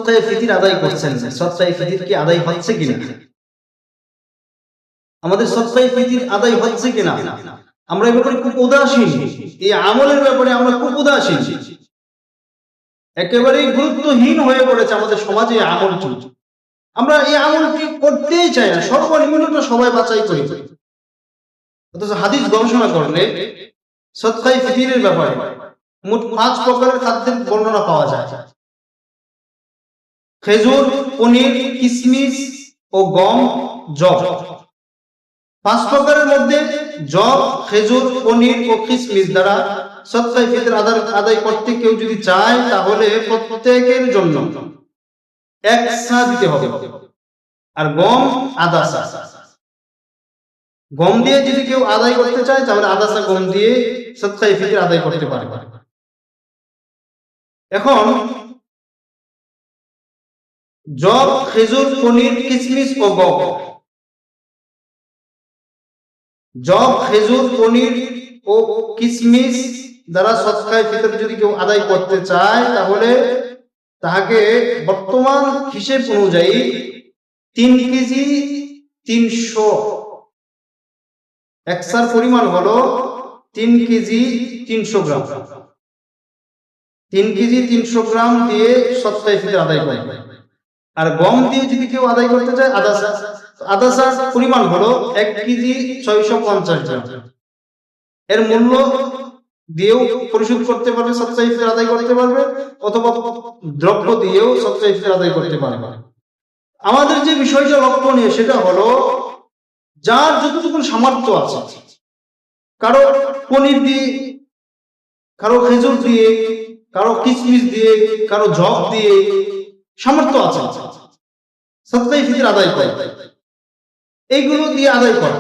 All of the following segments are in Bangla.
সদকায়ে ফিতর আদায় করছেন না। সদকায়ে ফিতর কি আদায় হচ্ছে কিনা, আমাদের সদকায়ে ফিতর আদায় হচ্ছে কিনা, আমরা এই ব্যাপারে খুব উদাসীন। এই আমলের ব্যাপারে আমরা খুব উদাসীন, একেবারেই গুরুত্বহীন হয়ে পড়েছে আমাদের সমাজে এই আমলটি। আমরা এই আমলটি করতেই চাই না, সর্বনিম্নটা সবাই বাছাই করি। অথচ হাদিস গবেষণা করলে সদকায়ে ফিতরের ব্যাপারে মোট 5 প্রকারের খাদ্যের বর্ণনা পাওয়া যায়। খেজুর, পনির, কিশমিশ ও গম, যব। 5 প্রকারের মধ্যে যব, খেজুর, পনির ও কিশমিশ দ্বারা সদকায়ে ফিতর আদায় করতে কেউ যদি চায় তাহলে প্রত্যেকের জন্য 1 সা দিতে হবে। আর গম আধা সা। গম দিয়ে যদি কেউ আদায় করতে চায় তাহলে আধা সা গম দিয়ে সদকায়ে ফিতর আদায় করতে পারে। এখন যব, খেজুর, পনির, কিশমিশ ও গম। যব, খেজুর, পনির ও কিশমিশ দ্বারা সদকায়ে ফিতর যদি কেউ আদায় করতে চায় তাহলে তাহাকে বর্তমান হিসেব অনুযায়ী 3 কেজি 300, একসার পরিমাণ হলো 3 কেজি 300 গ্রাম। 3 কেজি 300 গ্রাম দিয়ে সদকায়ে ফিতর আদায় করবে। আর গম দিয়ে যদি কেউ আদায় করতে চায় আধা সা পরিমাণ হলো 1 কেজি 650 গ্রাম। এর মূল্য দিয়েও পরিশোধ করতে পারবে, সদকায়ে ফিতর আদায় করতে পারবে, অথবা দ্রব্য দিয়েও সদকায়ে ফিতর আদায় করতে পারবে। আমাদের যে বিষয়টা লক্ষণীয় সেটা হলো যার যতটুকু সামর্থ্য আছে, কারো পনির দিয়ে, কারো খেজুর দিয়ে, কারো কিশমিশ দিয়ে, কারো যব দিয়ে সামর্থ্য আছে, সদকায়ে ফিতর আদায় করে, এইগুলো দিয়ে আদায় করে।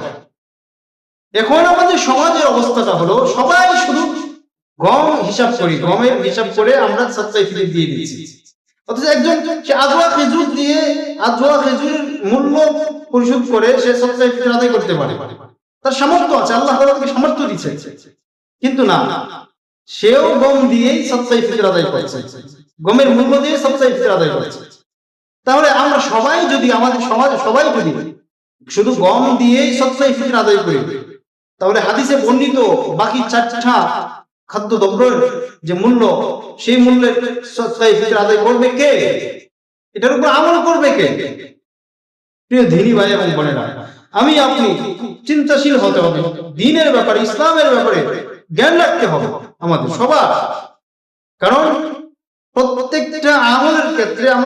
এখন আমাদের সমাজের অবস্থাটা হলো সবাই শুধু গম হিসাব করি, গমের হিসাব করে আমরা সদকায়ে ফিতর দিয়ে দিচ্ছি। অথচ একজন আধোয়া খেজুর দিয়ে আধোয়া খেজুরের মূল্য পরিশোধ করে সে সদকায়ে ফিতর আদায় করতে পারে, তার সামর্থ্য আছে, আল্লাহ তাআলা তাকে সামর্থ্য দিয়েছে। কিন্তু না, সেও গম দিয়েই সদকায়ে ফিতর আদায় করছে, গমের মূল্য দিয়ে সদকায়ে ফিতর আদায় করছে। তাহলে আমরা সবাই যদি, আমাদের সমাজে সবাই যদি শুধু গম দিয়েই সদকায়ে ফিতর আদায় করি, তাহলে হাদিসে বর্ণিত বাকি 4টা খাদ্যদ্রব্যের যে মূল্য, সেই মূল্যের সদকায়ে ফিতর আদায় করবে কে? এটার উপর আমল করবে কে? প্রিয় দিনী ভাই এবং বোনেরা, আমি আপনি চিন্তাশীল হতে হবে, দ্বীনের ব্যাপারে, ইসলামের ব্যাপারে জ্ঞান রাখতে হবে আমাদের সবার। কারণ প্রত্যেকটা আমলের ক্ষেত্রে